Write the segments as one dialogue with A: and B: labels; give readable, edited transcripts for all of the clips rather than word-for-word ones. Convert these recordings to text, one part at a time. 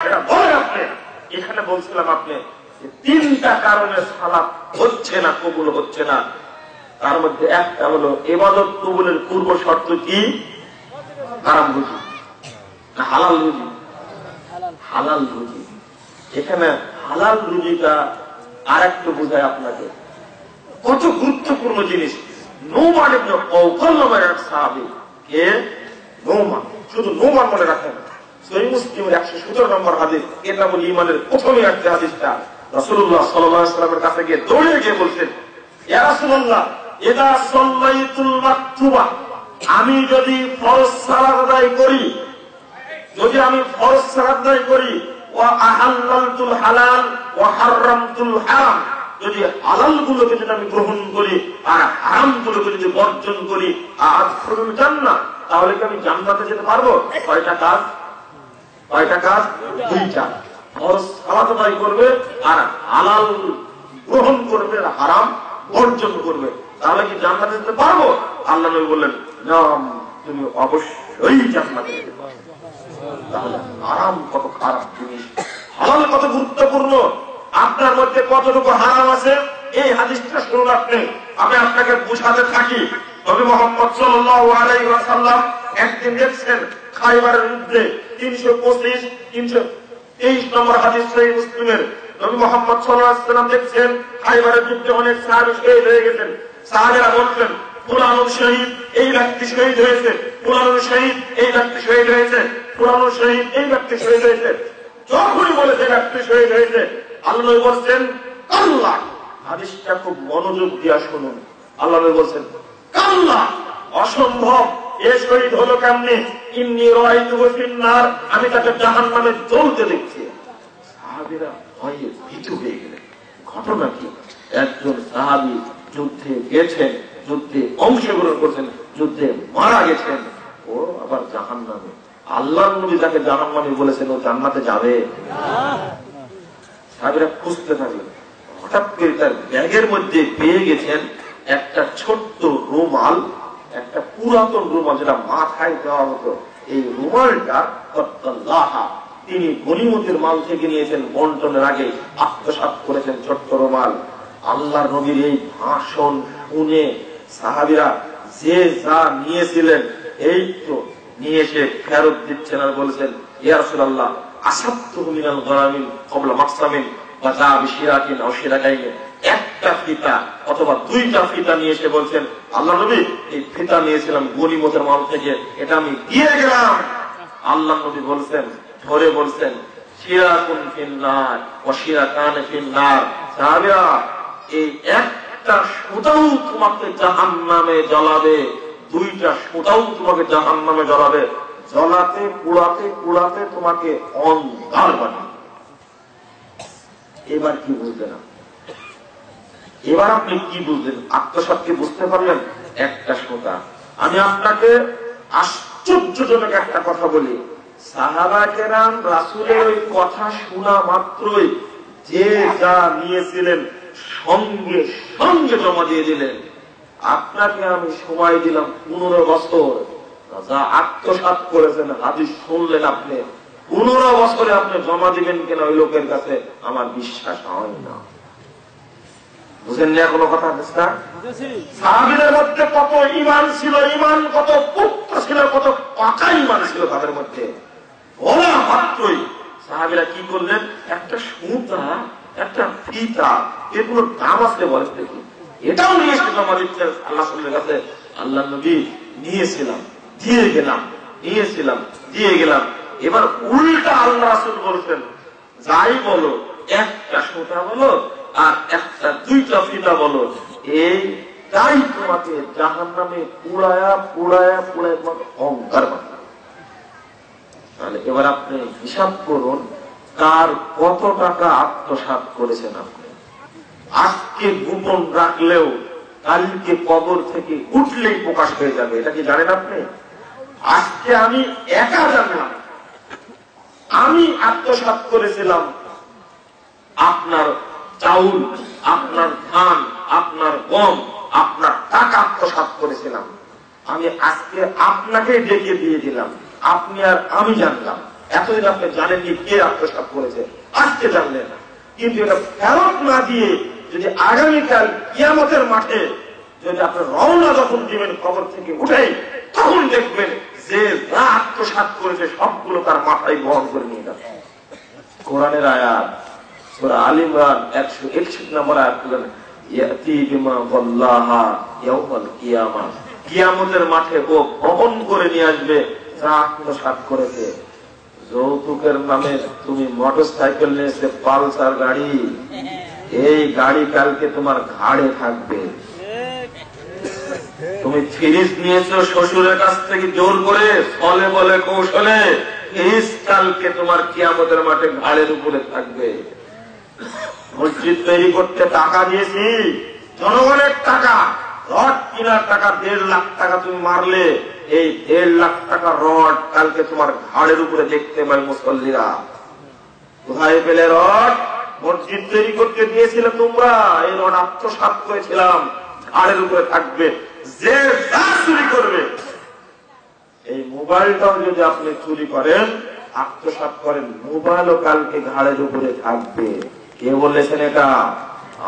A: এটা বলেন আপনি। এখানে বলছিলাম আপনি তিনটা কারণে সালাত হচ্ছে না, কবুল হচ্ছে না। তার মধ্যে একটা হলো ইবাদত কবুলের পূর্ব শর্ত কি? হারাম রুজি না হালাল রুজি? হালাল রুজি। এখানে হালাল রুজিটা আর একটু বোঝায় আপনাকে কত গুরুত্বপূর্ণ জিনিস। নোমান ইবনে কওকাল নামের এক সাহাবী, কে? নোমান। শুধু নোমান মনে রাখেন। সহিহ মুসলিমের 117 নম্বর হাদিস, কিতাবুল ঈমানের প্রথমে একটা হাদিসটা রাসূলুল্লাহ সাল্লাল্লাহু আলাইহি ওয়াসাল্লামের কাছে গিয়ে দৌড়ে গিয়ে বলছেন, ইয়া রাসূলুল্লাহ, ইযা সাল্লাইতুল মাকতুবা, আমি যদি ফরজ সালাত আদায় করি, যদি আমি ফরজ সালাত আদায় করি, ওয়া আহাল্লালতুল হালাল ওয়া হারামতুল হারাম, যদি হালাল গুলোকে যদি আমি গ্রহণ করি আর হারাম গুলোকে যদি বর্জন করি, আদখুলুল জান্নাহ, তাহলে কি আমি জান্নাতে যেতে পারবো? কয়টা কাজ? কয়টা কাজ? দুইটা। ফরজ সালাত আদায় করবে আর হালাল গ্রহণ করবে আর হারাম বর্জন করবে, তাহলে কি জান্নাতে যেতে পারবো? আল্লাহ নবী বললেন, নাম, তুমি অবশ্যই জান্নাতে যেতে পারবে। তাহলে হারাম কত খারাপ জিনিস, হালাল কত গুরুত্বপূর্ণ। আপনার মধ্যে কতটুকু হারাম আছে এই হাদিসটা শুনুন আপনি, আমি আপনাকে বুঝাতে থাকি। নবী মুহাম্মদ সাল্লাল্লাহু আলাইহি ওয়াসাল্লাম একদিন দেখছেন খায়বারের যুদ্ধে 323 নম্বর হাদিস সহিহ মুসলিমের, নবী মুহাম্মদ সাল্লাল্লাহু আলাইহি ওয়াসাল্লাম দেখছেন খায়বারের যুদ্ধে অনেক সাহাবী শহীদ হয়ে গেছেন। সাহাবীরা বলছেন, ফুলান শহীদ, এই ব্যক্তি শহীদ হয়েছে, ফুলান শহীদ, এই ব্যক্তি শহীদ হয়েছে, ফুলান শহীদ, এই ব্যক্তি শহীদ হয়েছে। যখনই বলেছে ব্যক্তি শহীদ হয়েছে, আল্লাহ নবী বলছেন কাল্লা। হাদিসটা খুব মনোযোগ দিয়ে শুনুন। আল্লাহ নবী বলছেন কাল্লা, অসম্ভব, এ শহীদ হলো কেমনে? ইন্নী রাআইতুহু ফিন-নার, আমি তাকে জাহান্নামে জ্বলতে দেখছি। সাহাবীরা ভয়ে ভীতু হয়ে গেলেন। ঘটনা কি? একজন সাহাবী যুদ্ধে গেছেন, যুদ্ধে অংশগ্রহণ করছেন, যুদ্ধে মারা গেছেন, ও আবার জাহান্নামে। আল্লাহর নবী যাকে জাহান্নামে বলেছেন ও জান্নাতে যাবে? সাহাবীরা খুঁজতে থাকলেন। হঠাৎ করে তার ব্যাগের মধ্যে পেয়ে গেছেন একটা ছোট্ট রুমাল, একটা পুরাতন রুমাল, যেটা মাথায় দেওয়া হতো। এই রুমালটা তিনি গনিমতের মাল থেকে নিয়েছেন, বন্টনের আগে আত্মসাৎ করেছেন ছোট্ট রুমাল। আল্লাহর নবীর এই ভাষণ শুনে সাহাবীরা যে যা নিয়েছিলেন এই তো নিয়ে এসে ফেরত দিচ্ছেন আর বলছেন, ইয়া রাসূলুল্লাহ, আসাবতুহু মিনাল গরামিন ক্বাবলা মাকসামিন ওয়া যা বিশিরাকিন আও শিরাকাইন, একটা ফিতা অথবা দুইটা ফিতা নিয়ে এসে বলছেন, আল্লাহ নবী, এই ফিতা নিয়েছিলাম গনিমতের মাল থেকে, এটা আমি দিয়ে গেলাম। আল্লাহ নবী বলছেন, ধরে বলছেন, শিরাকুন ফিন-নার ওয়া শিরাকান ফিন-নার, সাহাবীরা, এই একটা সুতাও তোমাকে জাহান্নামে জ্বলাবে, দুইটা সুতাও তোমাকে জাহান্নামে জ্বলাবে, জ্বলাতে পোড়াতে পোড়াতে তোমাকে অন্ধকার বানাবে। এবার কি বুঝলেন? এবার আপনি কি বুঝলেন? আত্মসাৎকে বুঝতে পারলেন? একটা সুতা। আমি আপনাকে আশ্চর্যজনক একটা কথা বলি, সাহাবা কেরাম রাসূলের ওই কথা শোনা মাত্রই যে যা নিয়েছিলেন সঙ্গে সঙ্গে জমা দিয়ে দিলেন। আপনাকে আমি সময় দিলাম 15 বছর, যা আত্মসাৎ করেছেন হাদিস শুনলেন আপনি, 15 বছরে আপনি জমা দিবেন কিনা ওই লোকের কাছে আমার বিশ্বাস হয় না। বুঝেন না কোনো কথা? সাহাবীদের মধ্যে কত ঈমান ছিল, ঈমান কত পুক্ত ছিল, কত পাকা ঈমান ছিল তাদের মধ্যে। বলা মাত্রই সাহাবীরা কি করলেন? একটা সুতা, একটা ফিতা, এগুলোর দাম আসলে বলেন দেখি, এটাও নিয়ে এসে জমা দিচ্ছে আল্লাহ রাসূলের কাছে। আল্লাহ নবী, নিয়েছিলাম, দিয়ে গেলাম, নিয়েছিলাম, দিয়ে গেলাম। এবার উল্টা আল্লাহ রাসূল বলছেন, যাই বলো, একটা সুতা বলো আর একটা দুইটা ফিতা বলো, এই তাই তোমাকে জাহান্নামে পুড়ায়া পুড়ায়া পুড়ায় তোমাকে অহংকার বানাবে। তাহলে এবার আপনি হিসাব করুন, কার কত টাকা আত্মসাৎ করেছেন আপনি। আজকে গোপন রাখলেও কালকে কবর থেকে উঠলেই প্রকাশ হয়ে যাবে, এটা কি জানেন আপনি? আজকে আমি একা জানলাম, আমি আত্মসাৎ করেছিলাম আপনার চাউল, আপনার ধান, আপনার গম, আপনার টাকা আত্মসাৎ করেছিলাম। আমি আজকে আপনাকে ডেকে দিয়ে দিলাম, আপনি আর আমি জানলাম। এতদিন আপনি জানেননি কে আত্মসাৎ করেছে, আজকে জানলেন না। কিন্তু এটা ফেরত না দিয়ে যদি আগামীকাল কিয়ামতের মাঠে যদি আপনি রওনা যখন দিবেন কবর থেকে উঠেই, তখন দেখবেন যে যা আত্মসাৎ করেছে সবগুলো তার মাথায় বহন করে নিয়ে যাচ্ছে। কোরআনের আয়াত সূরা আল ইমরান 161 নম্বর আয়াত বলেন, ইয়াতি বিমা ওয়াল্লাহা ইয়াউমাল কিয়ামাহ, কিয়ামতের মাঠে ও বহন করে নিয়ে আসবে যা আত্মসাৎ করেছে। যৌতুকের নামে তুমি মোটরসাইকেল নিয়েছে, পালসার গাড়ি, এই গাড়ি কালকে তোমার ঘাড়ে থাকবে। তুমি ফ্রিজ নিয়েছো শ্বশুরের কাছ থেকে জোর করে, ফলে বলে কৌশলে, ফ্রিজ কালকে তোমার কিয়ামতের মাঠে ঘাড়ের উপরে থাকবে। মসজিদ তৈরি করতে টাকা দিয়েছি, জনগণের টাকা, রড কেনার টাকা 1.5 লাখ টাকা তুমি মারলে, এই 1.5 লাখ টাকা রড কালকে তোমার ঘাড়ের উপরে দেখতে পাই মুসল্লিরা। কোথায় পেলে রড? মসজিদ তৈরি করতে দিয়েছিলে তোমরা, এই রড আত্মসাৎ করেছিলাম, ঘাড়ের উপরে থাকবে। যে যা চুরি করবে, এই মোবাইলটাও যদি আপনি চুরি করেন, আত্মসাৎ করেন, মোবাইলও কালকে ঘাড়ের উপরে থাকবে। কে বলেছেন এটা?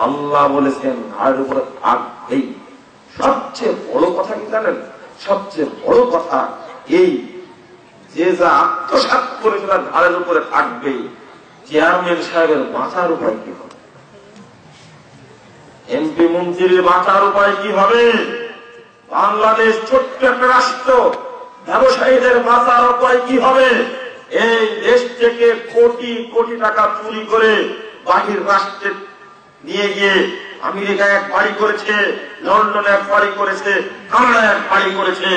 A: আল্লাহ বলেছেন ঘাড়ের উপরে থাকবেই। সবচেয়ে বড় কথা কি জানেন? সবচেয়ে বড় কথা এই যে যা আত্মসাৎ করেছে তার ঘাড়ের উপরে থাকবেই। চেয়ারম্যান সাহেবের বাঁচার উপায় কি হবে? এমপি মন্ত্রীর বাঁচার উপায় কি হবে? বাংলাদেশ ছোট্ট একটা রাষ্ট্র, ব্যবসায়ীদের বাঁচার উপায় কি হবে? এই দেশ থেকে কোটি কোটি টাকা চুরি করে বাহির রাষ্ট্রে নিয়ে গিয়ে আমেরিকায় এক বাড়ি করেছে, লন্ডনে এক বাড়ি করেছে, কানাডায় এক বাড়ি করেছে,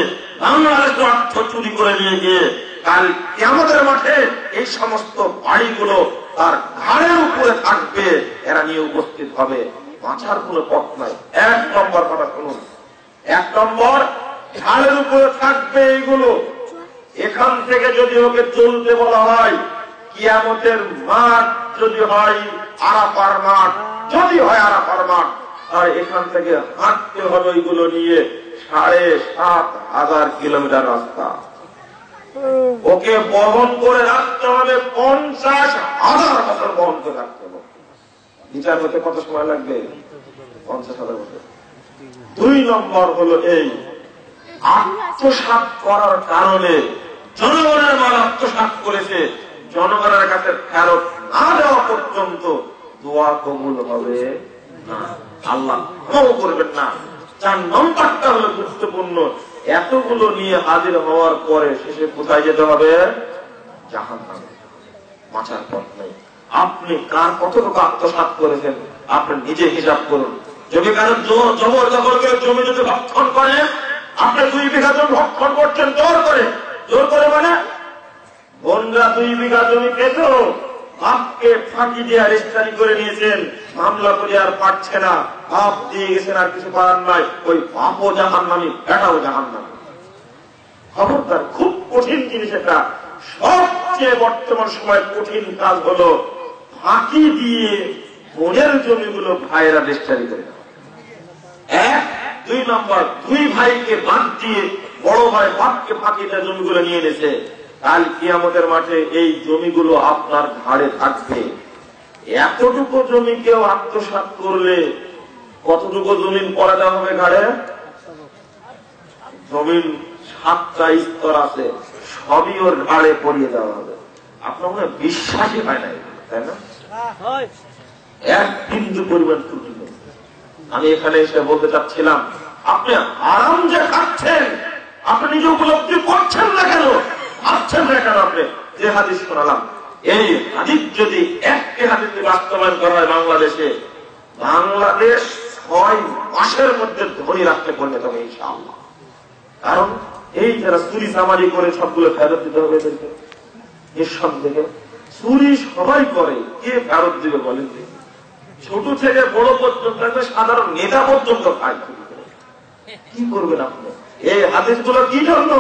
A: বাংলাদেশ অর্থ চুরি করে নিয়ে গিয়ে কাল কিয়ামতের মাঠে এই সমস্ত বাড়িগুলো তার ঘাড়ের উপরে থাকবে, এরা নিয়ে উপস্থিত হবে। বাঁচার কোন পথ নাই। 1 নম্বর কথা শুনুন, 1 নম্বর ঘাড়ের উপরে থাকবে এইগুলো। এখান থেকে যদি ওকে চলতে বলা হয়, কিয়ামতের মাঠ যদি হয় আরাফার মাঠ, যদি হয় আরাফার মাঠ, আর এখান থেকে হাঁটতে হবে ওইগুলো নিয়ে 7,500 কিলোমিটার রাস্তা। ওকে বহন করে রাখতে হবে 50,000 বছর বহন করে রাখতে হবে। বিচার হতে কত সময় লাগবে? 50,000 বছর। 2 নম্বর হলো এই আত্মসাৎ করার কারণে জনগণের মাল আত্মসাৎ করেছে, জনগণের কাছে ফেরত না দেওয়া পর্যন্ত দোয়া কবুল হবে না, আল্লাহ ক্ষমা করবেন না। 4 নম্বরটা হলো গুরুত্বপূর্ণ, এতগুলো নিয়ে হাজির হওয়ার পরে শেষে কোথায় যেতে হবে? জাহান্নামে। বাঁচার পথ নেই। আপনি কার কতটুকু আত্মসাৎ করেছেন আপনি নিজে হিসাব করুন। যদি কারো জবরদখল করে জমি যদি ভক্ষণ করে, আপনি 2 বিঘা জমি ভক্ষণ করছেন জোর করে। জোর করে মানে বোনরা 2 বিঘা জমি পেত, বাপকে ফাঁকি দিয়ে রেজিস্ট্রি করে নিয়েছেন, মামলা করে আর পারছে না, বাপ দিয়ে গেছেন আর কিছু পারার নাই, ওই বাপও জাহান্নামী, বেটাও জাহান্নামী। খবরদার, খুব কঠিন জিনিস এটা। সবচেয়ে বর্তমান সময় কঠিন কাজ হলো ফাঁকি দিয়ে বোনের জমিগুলো ভাইয়েরা রেজিস্ট্রি করে দেওয়া। 1, 2 নম্বর, 2 ভাইকে বাদ দিয়ে বড় ভাই বাপকে ফাঁকি দিয়ে জমিগুলো নিয়ে নিয়েছে। কাল কিয়ামতের মাঠে এই জমিগুলো আপনার ঘাড়ে থাকবে। এতটুকু জমি কেউ আত্মসাৎ করলে কতটুকু জমিন পড়ে দেওয়া হবে ঘাড়ে? জমিন 7টা স্তর আছে, সবই ওর ঘাড়ে পড়িয়ে দেওয়া হবে। আপনার মনে বিশ্বাসই হয় না, তাই না? 1 বিন্দু পরিমাণ ত্রুটি নেই। আমি এখানে এসে বলতে চাচ্ছিলাম, আপনি আরাম যে খাচ্ছেন, আপনি নিজে উপলব্ধি করছেন না কেন? আসছেন না কেন? আপনি যে হাদিস শোনালাম, এই হাদিস যদি একটি হাদিস বাস্তবায়ন করা হয় বাংলাদেশে, বাংলাদেশ 6 মাসের মধ্যে ধনী রাখতে পরিণত হবে ইনশাআল্লাহ। কারণ এই যারা চুরি চামারি করে সবগুলো ফেরত দিতে হবে এদেরকে। নিঃসন্দেহে চুরি সবাই করে, কে ফেরত দিবে বলেন? ছোট থেকে বড় পর্যন্ত, সাধারণ নেতা পর্যন্ত খায়। কি করবেন আপনি? এই হাদিসগুলো কি জন্য?